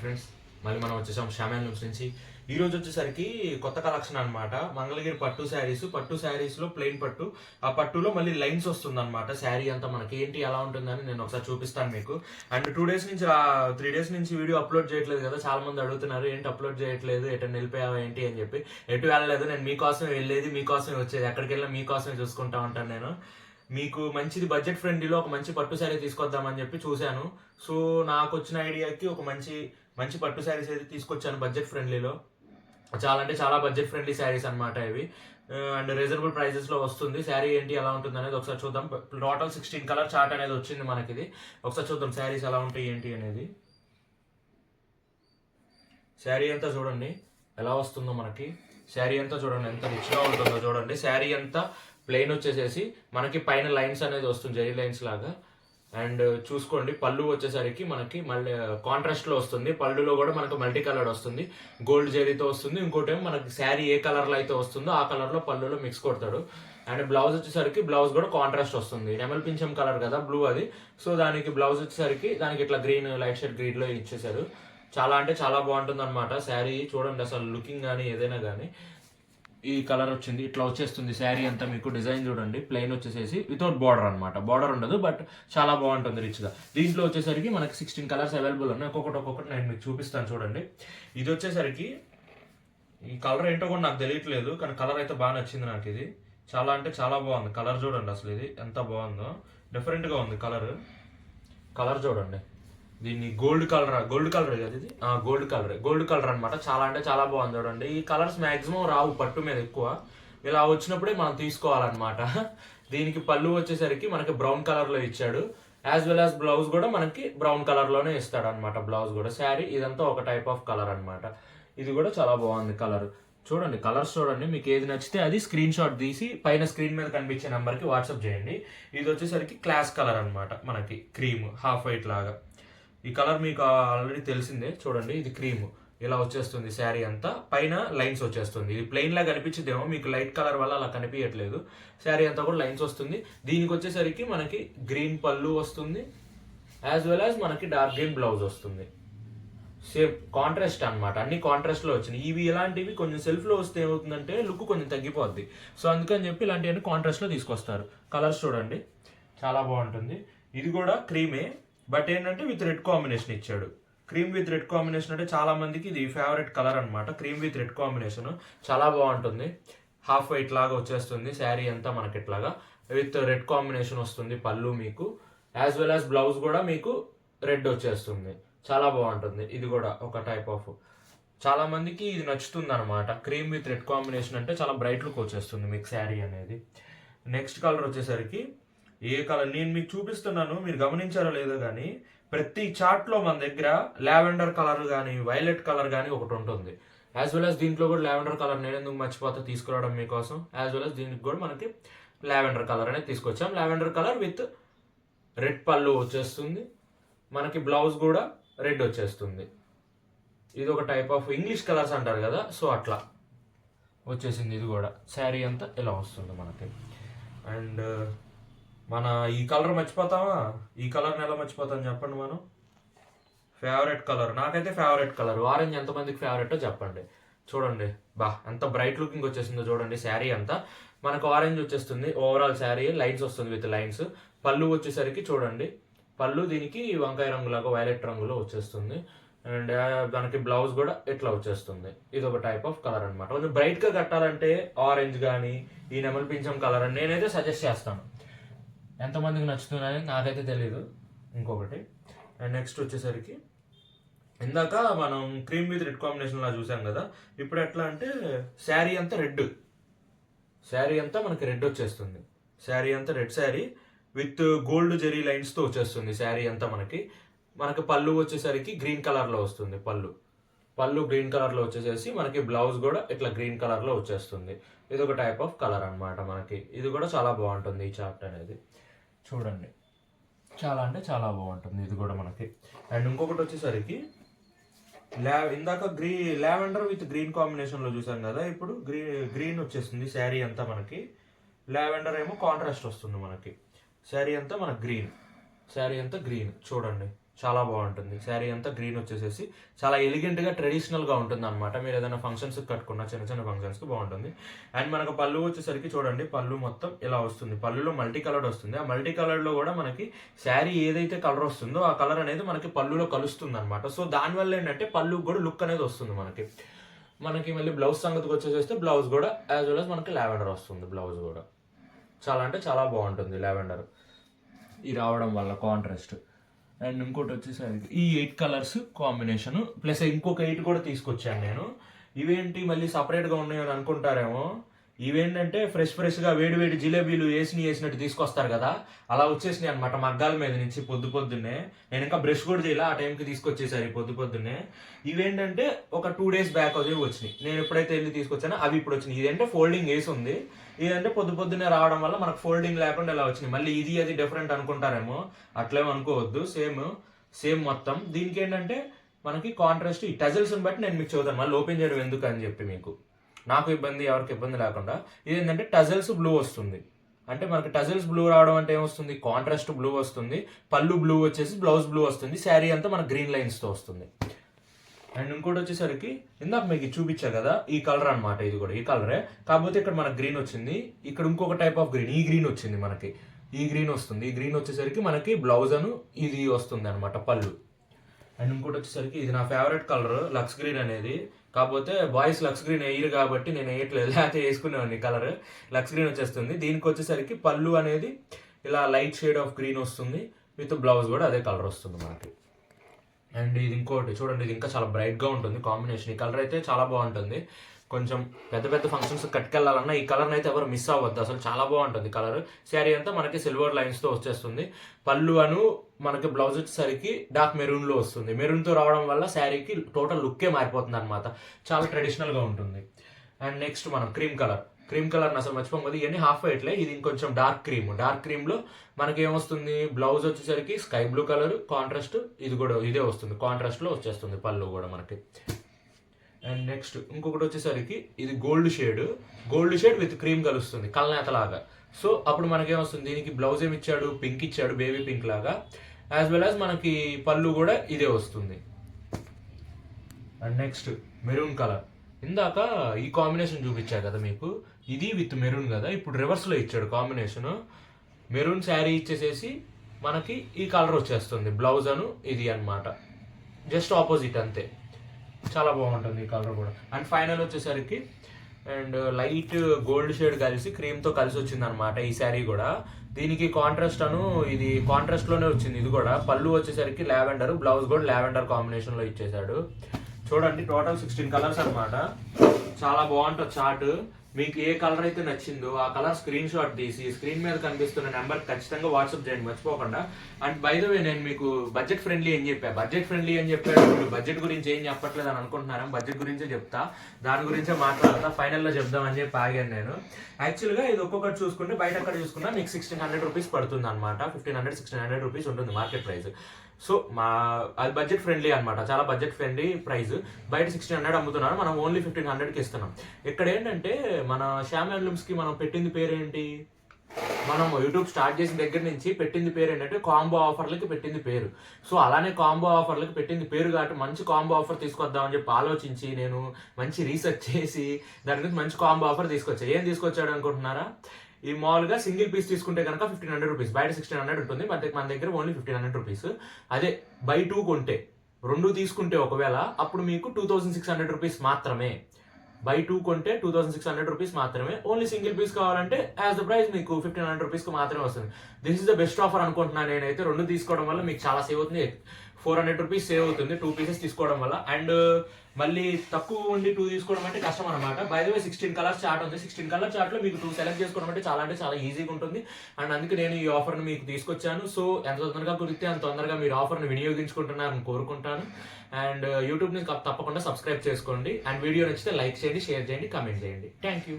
Friends, మళ్ళీ మనం వచ్చేసాం శ్యామ్ లూమ్స్ నుంచి. ఈ రోజు వచ్చేసరికి కొత్త కలెక్షన్ అనమాట. మంగళగిరి పట్టు శారీస్లో ప్లెయిన్ పట్టు, ఆ పట్టులో మళ్ళీ లైన్స్ వస్తుంది అనమాట. శారీ అంతా మనకి ఏంటి ఎలా ఉంటుందని నేను ఒకసారి చూపిస్తాను మీకు. అండ్ 2 days నుంచి 3 days నుంచి వీడియో అప్లోడ్ చేయట్లేదు కదా, చాలా మంది అడుగుతున్నారు ఏంటి అప్లోడ్ చేయట్లేదు, ఎటు వెళ్ళిపోయావా ఏంటి అని చెప్పి. ఎటు వెళ్ళలేదు, నేను మీకోసమే వెళ్ళేది, మీకోసమే వచ్చేది, ఎక్కడికి వెళ్ళినా మీకోసమే చూసుకుంటా ఉంటాను నేను. మీకు మంచిది బడ్జెట్ ఫ్రెండ్లీలో ఒక మంచి పట్టు శారీ తీసుకొద్దామని చెప్పి చూశాను. సో నాకు వచ్చిన ఐడియాకి ఒక మంచి మంచి పట్టు శారీస్ అయితే తీసుకొచ్చాను బడ్జెట్ ఫ్రెండ్లీలో. చాలా అంటే చాలా బడ్జెట్ ఫ్రెండ్లీ శారీస్ అనమాట ఇవి. అండ్ రీజనబుల్ ప్రైజెస్లో వస్తుంది. శారీ ఏంటి ఎలా ఉంటుంది అనేది ఒకసారి చూద్దాం. టోటల్ 16 కలర్ చార్ట్ అనేది వచ్చింది మనకి. ఇది ఒకసారి చూద్దాం శారీస్ ఎలా ఉంటాయి ఏంటి అనేది. శారీ అంతా చూడండి ఎలా వస్తుందో మనకి. శారీ అంతా చూడండి ఎంత రిచ్గా ఉంటుందో చూడండి. శారీ అంతా ప్లెయిన్ వచ్చేసేసి మనకి పైన లైన్స్ అనేది వస్తుంది, జరీ లైన్స్ లాగా. అండ్ చూసుకోండి, పళ్ళు వచ్చేసరికి మనకి మళ్ళీ కాంట్రాస్ట్లో వస్తుంది. పళ్ళులో కూడా మనకు మల్టీ కలర్ వస్తుంది, గోల్డ్ జరీతో వస్తుంది. ఇంకోటి ఏమో మనకి శారీ ఏ కలర్లో అయితే వస్తుందో ఆ కలర్లో పళ్ళులో మిక్స్ కొడతాడు. అండ్ బ్లౌజ్ వచ్చేసరికి బ్లౌజ్ కూడా కాంట్రాస్ట్ వస్తుంది. నెమల్ పింఛం కలర్ కదా బ్లూ అది. సో దానికి బ్లౌజ్ వచ్చేసరికి దానికి ఇట్లా గ్రీన్, లైట్ షేడ్ గ్రీన్లో ఇచ్చేసారు. చాలా అంటే చాలా బాగుంటుంది అనమాట శారీ. చూడండి అసలు లుకింగ్ కానీ ఏదైనా కానీ. ఈ కలర్ వచ్చింది, ఇట్లా వచ్చేస్తుంది శారీ అంతా. మీకు డిజైన్ చూడండి, ప్లెయిన్ వచ్చేసేసి వితౌట్ బార్డర్ అనమాట. బార్డర్ ఉండదు, బట్ చాలా బాగుంటుంది రిచ్గా. దీంట్లో వచ్చేసరికి మనకి 16 కలర్స్ అవైలబుల్ ఉన్నాయి. ఒక్కొక్కటి నేను మీకు చూపిస్తాను చూడండి. ఇది వచ్చేసరికి ఈ కలర్ ఏంటో కూడా నాకు తెలియట్లేదు, కానీ కలర్ అయితే బాగా నచ్చింది నాకు. ఇది చాలా అంటే చాలా బాగుంది కలర్. చూడండి అసలు ఇది ఎంత బాగుందో, డిఫరెంట్గా ఉంది కలర్ చూడండి. దీన్ని గోల్డ్ కలర్ కదా ఇది. గోల్డ్ కలర్ అనమాట. చాలా అంటే చాలా బాగుంది చూడండి. ఈ కలర్స్ మ్యాక్సిమం రావు పట్టు మీద ఎక్కువ, ఇలా వచ్చినప్పుడే మనం తీసుకోవాలన్నమాట. దీనికి పళ్ళు వచ్చేసరికి మనకి బ్రౌన్ కలర్లో ఇచ్చాడు. యాజ్ వెల్ యాజ్ బ్లౌజ్ కూడా మనకి బ్రౌన్ కలర్లోనే ఇస్తాడు అనమాట. బ్లౌజ్ కూడా శారీ ఇదంతా ఒక టైప్ ఆఫ్ కలర్ అనమాట. ఇది కూడా చాలా బాగుంది కలర్. చూడండి కలర్స్ చూడండి, మీకు ఏది నచ్చితే అది స్క్రీన్ షాట్ తీసి పైన స్క్రీన్ మీద కనిపించే నెంబర్కి వాట్సాప్ చేయండి. ఇది వచ్చేసరికి క్లాస్ కలర్ అనమాట, మనకి క్రీమ్ హాఫ్ వైట్ లాగా. ఈ కలర్ మీకు ఆల్రెడీ తెలిసిందే. చూడండి ఇది క్రీమ్ ఇలా వచ్చేస్తుంది శారీ అంతా, పైన లైన్స్ వచ్చేస్తుంది. ఇది ప్లెయిన్ లా కనిపించేదేమో, మీకు లైట్ కలర్ వల్ల అలా కనిపించట్లేదు. శారీ అంతా కూడా లైన్స్ వస్తుంది. దీనికి వచ్చేసరికి మనకి గ్రీన్ పళ్ళు వస్తుంది, యాజ్ వెల్ యాజ్ మనకి డార్క్ గ్రీన్ బ్లౌజ్ వస్తుంది. సేమ్ కాంట్రాస్ట్ అనమాట, అన్ని కాంట్రాస్ట్లో వచ్చినాయి. ఇవి ఇలాంటివి కొంచెం సెల్ఫ్లో వస్తే ఏమవుతుందంటే లుక్ కొంచెం తగ్గిపోద్ది. సో అందుకని చెప్పి ఇలాంటివన్నీ కాంట్రాస్ట్లో తీసుకొస్తారు. కలర్స్ చూడండి చాలా బాగుంటుంది. ఇది కూడా క్రీమే, బట్ ఏంటంటే విత్ రెడ్ కాంబినేషన్ ఇచ్చాడు. క్రీమ్ విత్ రెడ్ కాంబినేషన్ అంటే చాలా మందికి ఇది ఫేవరెట్ కలర్ అనమాట. క్రీమ్ విత్ రెడ్ కాంబినేషన్ చాలా బాగుంటుంది. హాఫ్ వైట్ లాగా వచ్చేస్తుంది శారీ అంతా మనకి ఇట్లాగా విత్ రెడ్ కాంబినేషన్ వస్తుంది. పళ్ళు మీకు యాజ్ వెల్ యాజ్ బ్లౌజ్ కూడా మీకు రెడ్ వచ్చేస్తుంది. చాలా బాగుంటుంది. ఇది కూడా ఒక టైప్ ఆఫ్, చాలా మందికి ఇది నచ్చుతుంది అనమాట. క్రీమ్ విత్ రెడ్ కాంబినేషన్ అంటే చాలా బ్రైట్ లుక్ వచ్చేస్తుంది మీకు శారీ అనేది. నెక్స్ట్ కలర్ వచ్చేసరికి ఏ కలర్ నేను మీకు చూపిస్తున్నాను, మీరు గమనించారో లేదో కానీ ప్రతి చార్ట్లో మన దగ్గర లావెండర్ కలర్ కానీ వైలెట్ కలర్ కానీ ఒకటి ఉంటుంది. యాజ్ వెల్ యాజ్ దీంట్లో కూడా లావెండర్ కలర్ నేను ఎందుకు మర్చిపోతా తీసుకురావడం మీకోసం. యాజ్ వెల్ యాజ్ దీనికి కూడా మనకి లావెండర్ కలర్ అనేది తీసుకొచ్చాం. లావెండర్ కలర్ విత్ రెడ్ పళ్ళు వచ్చేస్తుంది. మనకి బ్లౌజ్ కూడా రెడ్ వచ్చేస్తుంది. ఇది ఒక టైప్ ఆఫ్ ఇంగ్లీష్ కలర్స్ అంటారు కదా, సో అట్లా వచ్చేసింది. ఇది కూడా శారీ అంతా ఇలా వస్తుంది మనకి. అండ్ మన ఈ కలర్ మర్చిపోతామా, ఈ కలర్ని ఎలా మర్చిపోతాం చెప్పండి. మనం ఫేవరెట్ కలర్, నాకైతే ఫేవరెట్ కలర్ ఆరెంజ్. ఎంతమందికి ఫేవరెటో చెప్పండి. చూడండి బా ఎంత బ్రైట్ లుకింగ్ వచ్చేసిందో చూడండి. శారీ అంతా మనకు ఆరెంజ్ వచ్చేస్తుంది. ఓవరాల్ శారీ లైన్స్ వస్తుంది విత్ లైన్స్. పళ్ళు వచ్చేసరికి చూడండి, పళ్ళు దీనికి వంకాయ రంగులాగా వైలెట్ రంగులో వచ్చేస్తుంది. అండ్ దానికి బ్లౌజ్ కూడా ఇట్లా వచ్చేస్తుంది. ఇది ఒక టైప్ ఆఫ్ కలర్ అనమాట. కొంచెం బ్రైట్గా కట్టాలంటే ఆరెంజ్ కానీ ఈ నెమల్ పింఛం కలర్ అని నేనైతే సజెస్ట్ చేస్తాను. ఎంతమందికి నచ్చుతుందని నాకైతే తెలీదు. ఇంకొకటి అండ్ నెక్స్ట్ వచ్చేసరికి ఇందాక మనం క్రీమ్ విత్ రెడ్ కాంబినేషన్లా చూసాం కదా, ఇప్పుడు ఎట్లా అంటే శారీ అంతా రెడ్, శారీ అంతా మనకి రెడ్ వచ్చేస్తుంది. శారీ అంతా red sari with gold zari లైన్స్తో వచ్చేస్తుంది శారీ అంతా. మనకి పళ్ళు వచ్చేసరికి గ్రీన్ కలర్లో వస్తుంది. పళ్ళు గ్రీన్ కలర్లో వచ్చేసేసి మనకి బ్లౌజ్ కూడా ఇట్లా గ్రీన్ కలర్లో వచ్చేస్తుంది. ఇది ఒక టైప్ ఆఫ్ కలర్ అనమాట మనకి. ఇది కూడా చాలా బాగుంటుంది ఈ చార్ట్ అనేది. చూడండి చాలా అంటే చాలా బాగుంటుంది ఇది కూడా మనకి. అండ్ ఇంకొకటి వచ్చేసరికి ఇందాక లావెండర్ విత్ గ్రీన్ కాంబినేషన్లో చూసాం కదా, ఇప్పుడు గ్రీన్ వచ్చేస్తుంది శారీ అంతా మనకి. లావెండర్ ఏమో కాంట్రాస్ట్ వస్తుంది మనకి. శారీ అంతా మనకు గ్రీన్, శారీ అంతా గ్రీన్ చూడండి చాలా బాగుంటుంది. శారీ అంతా గ్రీన్ వచ్చేసేసి చాలా ఎలిగెంట్గా ట్రెడిషనల్గా ఉంటుంది అనమాట. మీరు ఏదైనా ఫంక్షన్స్కి కట్టుకున్న చిన్న చిన్న ఫంక్షన్స్కి బాగుంటుంది. అండ్ మనకు పళ్ళు వచ్చేసరికి చూడండి, పళ్ళు మొత్తం ఇలా వస్తుంది. పళ్ళులో మల్టీ కలర్డ్ వస్తుంది. ఆ మల్టీ కలర్లో కూడా మనకి శారీ ఏదైతే కలర్ వస్తుందో ఆ కలర్ అనేది మనకి పళ్ళులో కలుస్తుంది అనమాట. సో దానివల్ల ఏంటంటే పళ్ళు కూడా లుక్ అనేది వస్తుంది మనకి మళ్ళీ బ్లౌజ్ సంగతికి వచ్చేసేస్తే బ్లౌజ్ కూడా యాజ్ వెల్ as మనకి లావెండర్ వస్తుంది. బ్లౌజ్ కూడా చాలా అంటే చాలా బాగుంటుంది లావెండర్ ఈ రావడం వల్ల కాంట్రాస్ట్. అండ్ ఇంకోటి వచ్చేసరికి ఈ 8 కలర్స్ కాంబినేషన్ ప్లస్ ఇంకొక 8 కూడా తీసుకొచ్చాను నేను. ఇవేంటి మళ్ళీ సపరేట్గా ఉన్నాయో అని అనుకుంటారేమో. ఇవేంటంటే ఫ్రెష్గా వేడి జిలేబీలు వేసినట్టు తీసుకొస్తారు కదా, అలా వచ్చేసినాయి అనమాట మగ్గాల మీద నుంచి పొద్దున్నే. నేను ఇంకా బ్రష్ కూడా చేయాలి, ఆ టైంకి తీసుకొచ్చేసారు పొద్దున్నే. ఇవేంటంటే ఒక 2 days బ్యాక్ అవి వచ్చినాయి. నేను ఎప్పుడైతే వెళ్ళి తీసుకొచ్చానో అవి ఇప్పుడు వచ్చినాయి. ఇదంటే ఫోల్డింగ్ వేసి ఉంది, ఇదంటే పొద్దున్నే రావడం వల్ల మనకు ఫోల్డింగ్ లేకుండా ఇలా వచ్చినాయి. మళ్ళీ ఇది అది డిఫరెంట్ అనుకుంటారేమో, అట్లేమో అనుకోవద్దు. సేమ్ మొత్తం. దీనికి ఏంటంటే మనకి కాంట్రాస్ట్ ఈ టజల్స్ని బట్టి నేను మీకు చదువుతాను, మళ్ళీ ఓపెన్ చేయడం ఎందుకు అని చెప్పి మీకు, నాకు ఇబ్బంది ఎవరికి ఇబ్బంది లేకుండా. ఇది ఏంటంటే టజల్స్ బ్లూ వస్తుంది. అంటే మనకి టజల్స్ బ్లూ రావడం అంటే ఏమొస్తుంది, కాంట్రాస్ట్ బ్లూ వస్తుంది, పళ్ళు బ్లూ వచ్చేసి బ్లౌజ్ బ్లూ వస్తుంది, శారీ అంతా మన గ్రీన్ లైన్స్తో వస్తుంది. అండ్ ఇంకోటి వచ్చేసరికి ఇందాక మీకు చూపించా కదా, ఈ కలర్ అనమాట. ఇది కూడా ఈ కలరే, కాకపోతే ఇక్కడ మనకు గ్రీన్ వచ్చింది, ఇక్కడ ఇంకొక టైప్ ఆఫ్ గ్రీన్, ఈ గ్రీన్ వచ్చింది మనకి. ఈ గ్రీన్ వస్తుంది. ఈ గ్రీన్ వచ్చేసరికి మనకి బ్లౌజ్ అను ఇది వస్తుంది అనమాట పళ్ళు. అండ్ ఇంకోటి వచ్చేసరికి ఇది నా ఫేవరెట్ కలర్ లక్స్ గ్రీన్ అనేది. కాకపోతే బాయ్స్ లక్స్ గ్రీన్ వేయరు కాబట్టి నేను వేయట్లేదు, లేకపోతే వేసుకునేవాడిని కలర్. లక్స్ గ్రీన్ వచ్చేస్తుంది. దీనికి వచ్చేసరికి పళ్ళు అనేది ఇలా లైట్ షేడ్ ఆఫ్ గ్రీన్ వస్తుంది, విత్ బ్లౌజ్ కూడా అదే కలర్ వస్తుంది మనకి. అండ్ ఇది ఇంకోటి చూడండి, ఇది ఇంకా చాలా బ్రైట్గా ఉంటుంది కాంబినేషన్. ఈ కలర్ అయితే చాలా బాగుంటుంది. కొంచెం పెద్ద ఫంక్షన్స్ కట్టుకెళ్ళాలన్నా ఈ కలర్ని అయితే ఎవరు మిస్ అవ్వద్దు, అసలు చాలా బాగుంటుంది కలర్. శారీ అంతా మనకి సిల్వర్ లైన్స్తో వచ్చేస్తుంది. పళ్ళు అను మనకి బ్లౌజ్ వచ్చేసరికి డార్క్ మెరూన్లో వస్తుంది. మెరూన్తో రావడం వల్ల శారీకి టోటల్ లుక్కే మారిపోతుంది అనమాట, చాలా ట్రెడిషనల్గా ఉంటుంది. అండ్ నెక్స్ట్ మనం క్రీమ్ కలర్ అసలు మర్చిపోదు. ఇవన్నీ హాఫ్ వైట్లే, ఇది ఇంకొంచెం డార్క్ క్రీమ్లో మనకి ఏమొస్తుంది, బ్లౌజ్ వచ్చేసరికి స్కై బ్లూ కలర్ కాంట్రాస్ట్, ఇది కూడా ఇదే వస్తుంది కాంట్రాస్ట్లో వచ్చేస్తుంది పళ్ళు కూడా మనకి. అండ్ నెక్స్ట్ ఇంకొకటి వచ్చేసరికి ఇది గోల్డ్ షేడ్ విత్ క్రీమ్ కలుస్తుంది కల్నేతలాగా. సో అప్పుడు మనకేమొస్తుంది, దీనికి బ్లౌజ్ ఏమి ఇచ్చాడు, పింక్ ఇచ్చాడు, బేబీ పింక్ లాగా, యాజ్ వెల్ యాజ్ మనకి పళ్ళు కూడా ఇదే వస్తుంది. And next maroon colour. ఇందాక ఈ కాంబినేషన్ చూపించా కదా మీకు, ఇది విత్ మెరూన్ కదా, ఇప్పుడు రివర్స్లో ఇచ్చాడు కాంబినేషన్. మెరూన్ శారీ ఇచ్చేసేసి మనకి ఈ కలర్ వచ్చేస్తుంది, బ్లౌజ్ అను ఇది అనమాట, జస్ట్ ఆపోజిట్ అంతే. చాలా బాగుంటుంది ఈ కలర్ కూడా. అండ్ ఫైనల్ వచ్చేసరికి అండ్ లైట్ గోల్డ్ షేడ్ కలిసి క్రీమ్తో కలిసి వచ్చింది అనమాట ఈ శారీ కూడా. దీనికి కాంట్రాస్ట్ అను ఇది కాంట్రాస్ట్లోనే వచ్చింది. ఇది కూడా పళ్ళు వచ్చేసరికి లావెండర్, బ్లౌజ్ కూడా లావెండర్ కాంబినేషన్లో ఇచ్చేసాడు. చూడండి టోటల్ 16 కలర్స్ అనమాట. చాలా బాగుంటుంది చార్ట్. మీకు ఏ కలర్ అయితే నచ్చిందో ఆ కలర్ స్క్రీన్ షాట్ తీసి స్క్రీన్ మీద కనిపిస్తున్న నెంబర్ ఖచ్చితంగా వాట్సాప్ చేయండి మర్చిపోకుండా. అండ్ బై ద వే నేను మీకు బడ్జెట్ ఫ్రెండ్లీ అని చెప్పాడు, బడ్జెట్ గురించి ఏం చెప్పట్లేదు అని అనుకుంటున్నారా, బడ్జెట్ గురించే చెప్తా, దాని గురించే మాట్లాడతా, ఫైనల్లో చెప్దామని చెప్పి ఆగాను నేను. యాక్చువల్గా ఇది ఒక్కొక్కటి చూసుకుంటే బయట అక్కడ చూసుకున్నా మీకు 1600 రూపీస్ పడుతుంది అనమాట, 1500-1600 రూపీస్ ఉంటుంది మార్కెట్ ప్రైస్. సో అది బడ్జెట్ ఫ్రెండ్లీ అనమాట, చాలా బడ్జెట్ ఫ్రెండ్లీ ప్రైస్. బయట 1600 అమ్ముతున్నారు, మనం ఓన్లీ 1500కి ఇస్తున్నాం. ఇక్కడ ఏంటంటే మన శ్యామ్ హ్యాండ్లూమ్స్కి మనం పెట్టింది పేరేంటి, మనం యూట్యూబ్ స్టార్ట్ చేసిన దగ్గర నుంచి పెట్టింది పేరు ఏంటంటే కాంబో ఆఫర్లకి పెట్టింది పేరు. సో అలానే కాంబో ఆఫర్లకి పెట్టింది పేరు కాబట్టి మంచి కాంబో ఆఫర్ తీసుకొద్దామని చెప్పి ఆలోచించి నేను మంచి రీసెర్చ్ చేసి దాని గురించి మంచి కాంబో ఆఫర్ తీసుకొచ్చాను. ఏం తీసుకొచ్చాడు అనుకుంటున్నారా, ఈ మామూలుగా సింగిల్ పీస్ తీసుకుంటే కనుక 1500 రూపీస్, బయట 1600 ఉంటుంది, మన దగ్గర ఓన్లీ 1500 రూపీస్. అదే బై 2 కొంటే 2 తీసుకుంటే ఒకవేళ అప్పుడు మీకు 2600 రూపీస్ మాత్రమే. బై 2 కొంటే 2600 రూపీస్ మాత్రమే. ఓన్లీ సింగిల్ పీస్ కావాలంటే యాజ్ ద ప్రైస్ మీకు 1500 రూపీస్కి మాత్రమే వస్తుంది. This is the best offer అనుకుంటున్నాను నేనైతే. 2 తీసుకోవడం వల్ల మీకు చాలా సేవ్ అవుతుంది, 400 రూపీస్ సేవ్ అవుతుంది 2 పీసెస్ తీసుకోవడం వల్ల. అండ్ మళ్ళీ తక్కువ ఉండి 2 తీసుకోవడం అంటే కష్టం అనమాట. By the way 16 colours chart ఉంది, 16 కలర్ చార్ట్లో మీకు 2 సెలెక్ట్ చేసుకోవడం అంటే చాలా ఈజీగా ఉంటుంది. అండ్ అందుకే నేను ఈ ఆఫర్ని మీకు తీసుకొచ్చాను. సో ఎంత తొందరగా కుదిరితే అంత తొందరగా మీరు ఆఫర్ని వినియోగించుకుంటున్నారని కోరుకుంటాను. అండ్ యూట్యూబ్ని తప్పకుండా సబ్స్క్రైబ్ చేసుకోండి. అండ్ వీడియో నచ్చితే లైక్ చేయండి, షేర్ చేయండి, కామెంట్ చేయండి. Thank you.